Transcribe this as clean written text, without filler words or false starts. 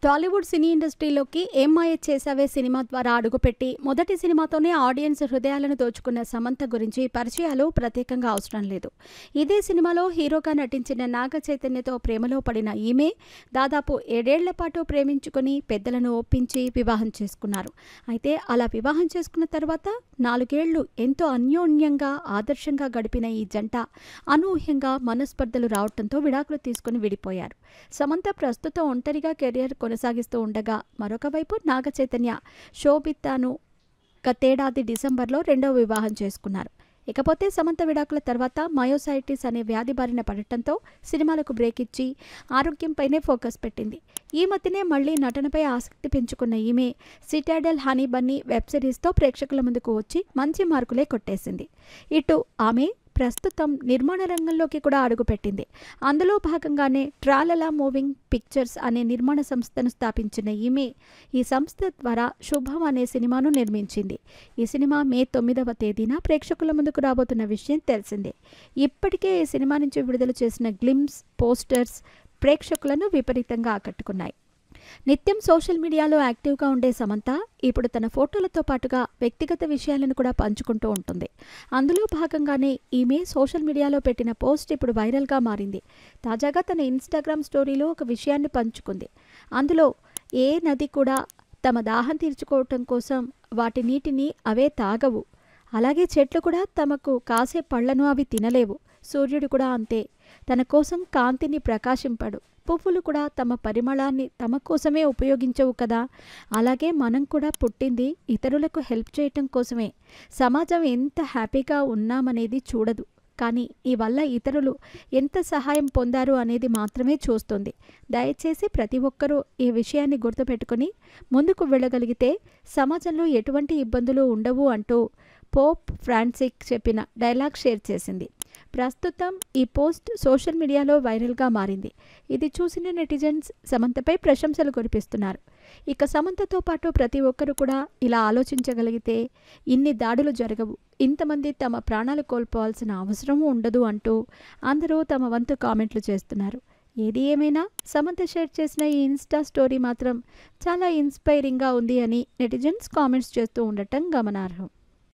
టాలీవుడ్ సినీ ఇండస్ట్రీలోకి 'ఏం మాయ చేసావే' సినిమా ద్వారా అడుగుపెట్టి మొదటి సినిమాతోనే ఆడియన్స్ హృదయాలను దోచుకున్న సమంత గురించి పరిచయాలు ప్రత్యేకంగా అవసరం లేదు. ఇదే సినిమాలో హీరోగా నటించిన నాగ చైతన్యతో ప్రేమలో పడిన ఈమె దాదాపు 7 ఏళ్ల పాటు ప్రేమించుకుని పెద్దలను ఒప్పించి వివాహం చేసుకున్నారు. అయితే అలా వివాహం చేసుకున్న తర్వాత 4 ఏళ్లు ఎంతో అన్యోన్యంగా ఆదర్శంగా గడిపిన ఈ జంట అనూహ్యంగా మనస్పర్ధలు రావడంతో విడాకులు తీసుకుని విడిపోయారు. సమంత ప్రస్తుతం ఒంటరిగా కెరియర్ కొనసాగిస్తూ ఉండగా మరొక వైపు నాగ చైతన్య శోభితాను గతేడాది డిసెంబర్లో రెండవ వివాహం చేసుకున్నారు. ఇకపోతే సమంత విడాకుల తర్వాత మయోసైటిస్ అనే వ్యాధి బారిన పడటంతో సినిమాలకు బ్రేక్ ఇచ్చి ఆరోగ్యంపైనే ఫోకస్ పెట్టింది. ఈ మధ్యనే మళ్లీ నటనపై ఆసక్తి పెంచుకున్న ఈమె సిటాడెల్ హనీ బన్నీ వెబ్ సిరీస్తో ప్రేక్షకుల ముందుకు వచ్చి మంచి మార్కులే కొట్టేసింది. ఇటు ఆమె ప్రస్తుతం నిర్మాణ రంగంలోకి కూడా అడుగుపెట్టింది. అందులో భాగంగానే ట్రాలలా మూవింగ్ పిక్చర్స్ అనే నిర్మాణ సంస్థను స్థాపించిన ఈమె ఈ సంస్థ ద్వారా శుభం అనే సినిమాను నిర్మించింది. ఈ సినిమా మే 9వ తేదీన ప్రేక్షకుల ముందుకు రాబోతున్న విషయం తెలిసిందే. ఇప్పటికే ఈ సినిమా నుంచి విడుదల చేసిన గ్లిమ్స్ పోస్టర్స్ ప్రేక్షకులను విపరీతంగా ఆకట్టుకున్నాయి. నిత్యం సోషల్ మీడియాలో యాక్టివ్గా ఉండే సమంత ఇప్పుడు తన ఫోటోలతో పాటుగా వ్యక్తిగత విషయాలను కూడా పంచుకుంటూ ఉంటుంది. అందులో భాగంగానే ఈమె సోషల్ మీడియాలో పెట్టిన పోస్ట్ ఇప్పుడు వైరల్గా మారింది. తాజాగా తన ఇన్స్టాగ్రామ్ స్టోరీలో ఒక విషయాన్ని పంచుకుంది. అందులో ఏ నది కూడా తమ దాహం తీర్చుకోవటం కోసం వాటి నీటిని అవే తాగవు, అలాగే చెట్లు కూడా తమకు కాసే పళ్లను అవి తినలేవు, సూర్యుడు కూడా అంతే, తన కోసం కాంతిని ప్రకాశింపడు, పువ్వులు కూడా తమ పరిమళాన్ని తమ కోసమే ఉపయోగించవు కదా, అలాగే మనం కూడా పుట్టింది ఇతరులకు హెల్ప్ చేయటం కోసమే. సమాజం ఎంత హ్యాపీగా ఉన్నామనేది చూడదు, కానీ ఈ వల్ల ఇతరులు ఎంత సహాయం పొందారు అనేది మాత్రమే చూస్తుంది. దయచేసి ప్రతి ఒక్కరూ ఈ విషయాన్ని గుర్తుపెట్టుకుని ముందుకు వెళ్ళగలిగితే సమాజంలో ఎటువంటి ఇబ్బందులు ఉండవు అంటూ పోప్ ఫ్రాన్సిస్ చెప్పిన డైలాగ్ షేర్ చేసింది. ప్రస్తుతం ఈ పోస్ట్ సోషల్ మీడియాలో వైరల్గా మారింది. ఇది చూసిన నెటిజన్స్ సమంతపై ప్రశంసలు కురిపిస్తున్నారు. ఇక సమంతతో పాటు ప్రతి ఒక్కరు కూడా ఇలా ఆలోచించగలిగితే ఇన్ని దాడులు జరగవు, ఇంతమంది తమ ప్రాణాలు కోల్పోవాల్సిన అవసరం ఉండదు అంటూ అందరూ తమ వంతు కామెంట్లు చేస్తున్నారు. ఏది ఏమైనా సమంత షేర్ చేసిన ఈ ఇన్స్టా స్టోరీ మాత్రం చాలా ఇన్స్పైరింగ్గా ఉంది అని నెటిజన్స్ కామెంట్స్ చేస్తూ ఉండటం గమనార్హం.